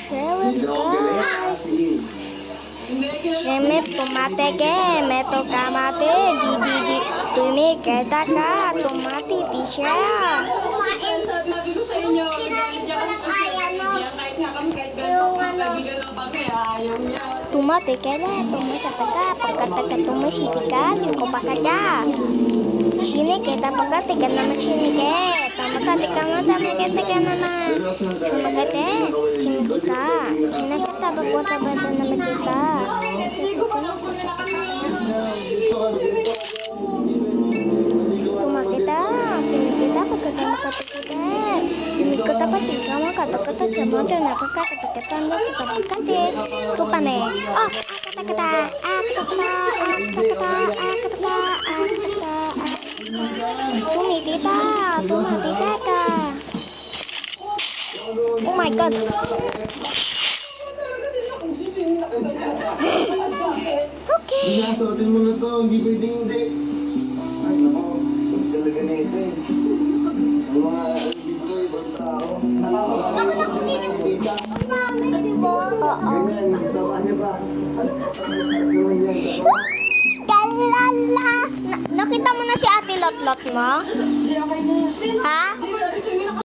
मैं तुम्हारे के मैं तो कमाते दीदी तुम्हें कहता का तुम्हारी पीछे Sabi ko sa inyo, ganyan kami kasi kaibigan. Kahit nga kami, kahit ganito kami kaibigan lang kami, ayaw niya. तुम्हारे कहला तुम्हें कतका पकड़ता तुम्हें सीखा को पकड़ा sini kita pakai tiga nama sini ke tamaka tiga nama ke tiga nama cuma kete sini kita berbuat apa nama kita cuma kita sini kita pakai nama kata kita sini kita pakai tiga nama kata cuma jangan pakai kata tanda kita pakai tuh pane oh kata Tumitita ka. Oh my God. Okay. Sinasuotin mo na to, hindi pwedeng hindi. Ay, naku, huwag talaga na ito eh. Ang mga dito, ibang tao. Ganyan, magtawa niya ba? Taas naman yan. Kalala. Nakita mo na si Ate Lotlot mo? Ha?